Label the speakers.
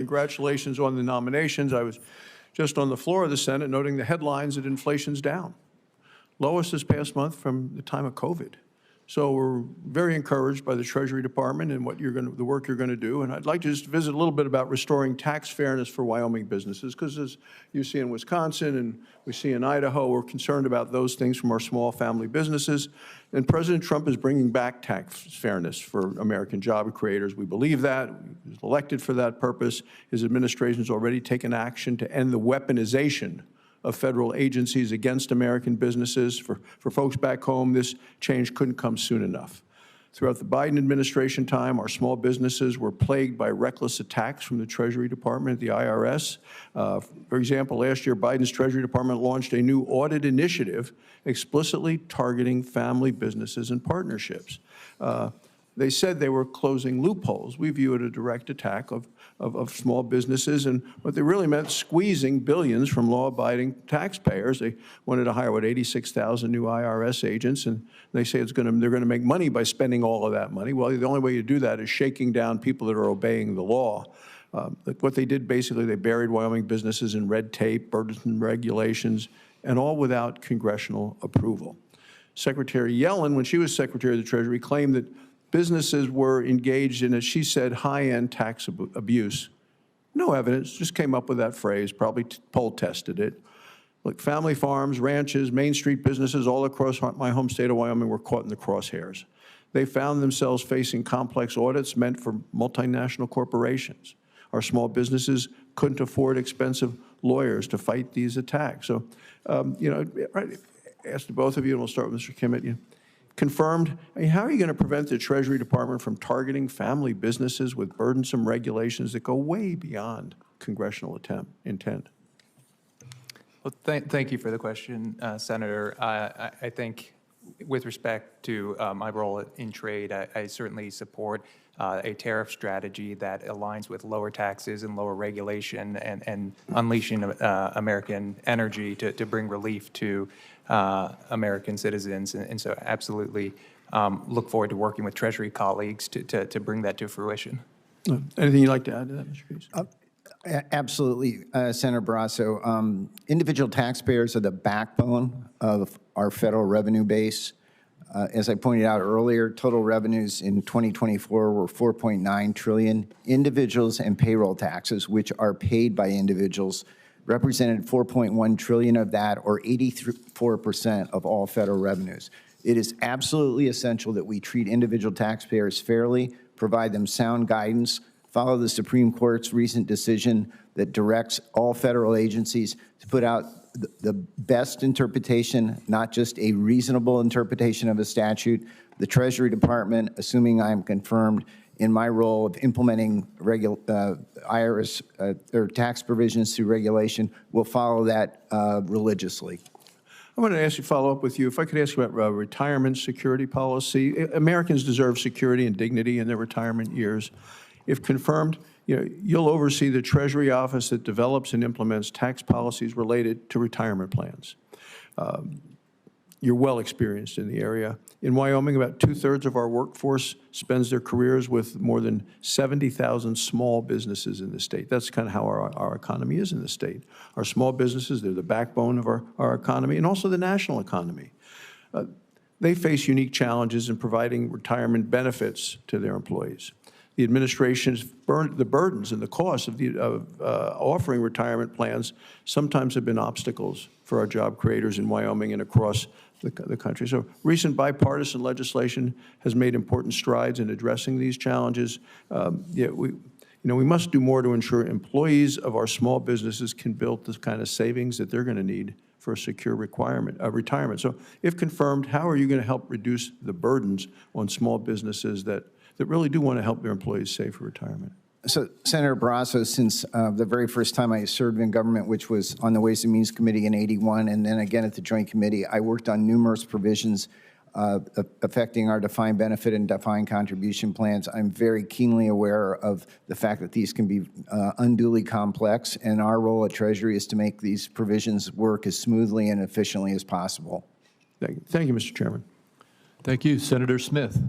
Speaker 1: Congratulations on the nominations. I was just on the floor of the Senate noting the headlines that inflation's down. Lowest this past month from the time of COVID. So we're very encouraged by the Treasury Department and the work you're going to do. And I'd like to just visit a little bit about restoring tax fairness for Wyoming businesses, because as you see in Wisconsin and we see in Idaho, we're concerned about those things from our small family businesses. And President Trump is bringing back tax fairness for American job creators. We believe that. He was elected for that purpose. His administration has already taken action to end the weaponization of federal agencies against American businesses. For folks back home, this change couldn't come soon enough. Throughout the Biden administration time, our small businesses were plagued by reckless attacks from the Treasury Department, the IRS. For example, last year, Biden's Treasury Department launched a new audit initiative explicitly targeting family businesses and partnerships. They said they were closing loopholes. We view it a direct attack of small businesses, and what they really meant, squeezing billions from law-abiding taxpayers. They wanted to hire, 86,000 new IRS agents, and they say they're going to make money by spending all of that money. Well, the only way you do that is shaking down people that are obeying the law. What they did, basically, they buried Wyoming businesses in red tape, burdensome regulations, and all without congressional approval. Secretary Yellen, when she was Secretary of the Treasury, claimed that businesses were engaged in, as she said, high-end tax abuse. No evidence, just came up with that phrase, probably poll tested it. Look, family farms, ranches, Main Street businesses all across my home state of Wyoming were caught in the crosshairs. They found themselves facing complex audits meant for multinational corporations. Our small businesses couldn't afford expensive lawyers to fight these attacks. So, right, ask to both of you, and we'll start with Mr. Kimmett. Confirmed, how are you going to prevent the Treasury Department from targeting family businesses with burdensome regulations that go way beyond congressional intent?
Speaker 2: Well, thank you for the question, Senator. I think with respect to my role in trade, I certainly support a tariff strategy that aligns with lower taxes and lower regulation and unleashing American energy to bring relief to American citizens. And so absolutely look forward to working with Treasury colleagues to bring that to fruition.
Speaker 1: Anything you'd like to add to that, Mr. Kies?
Speaker 3: Absolutely, Senator Barrasso. Individual taxpayers are the backbone of our federal revenue base. As I pointed out earlier, total revenues in 2024 were $4.9 trillion. Individuals and payroll taxes, which are paid by individuals, represented $4.1 trillion of that, or 84% of all federal revenues. It is absolutely essential that we treat individual taxpayers fairly, provide them sound guidance, follow the Supreme Court's recent decision that directs all federal agencies to put out the best interpretation, not just a reasonable interpretation of a statute. The Treasury Department, assuming I'm confirmed in my role of implementing IRS or tax provisions through regulation, will follow that religiously.
Speaker 1: I want to ask you, follow up with you. If I could ask you about retirement security policy. Americans deserve security and dignity in their retirement years. If confirmed, you'll oversee the Treasury office that develops and implements tax policies related to retirement plans. You're well experienced in the area. In Wyoming, about 2/3 of our workforce spends their careers with more than 70,000 small businesses in the state. That's kind of how our economy is in the state. Our small businesses, they're the backbone of our economy and also the national economy. They face unique challenges in providing retirement benefits to their employees. The administration's the burdens and the costs of offering retirement plans sometimes have been obstacles for our job creators in Wyoming and across the country. So recent bipartisan legislation has made important strides in addressing these challenges. We must do more to ensure employees of our small businesses can build the kind of savings that they're going to need for a secure retirement. So if confirmed, how are you going to help reduce the burdens on small businesses that really do want to help their employees save for retirement?
Speaker 3: So, Senator Barrasso, since the very first time I served in government, which was on the Ways and Means Committee in '81, and then again at the Joint Committee, I worked on numerous provisions affecting our defined benefit and defined contribution plans. I'm very keenly aware of the fact that these can be unduly complex, and our role at Treasury is to make these provisions work as smoothly and efficiently as possible.
Speaker 1: Thank you, Mr. Chairman.
Speaker 4: Thank you. Senator Smith.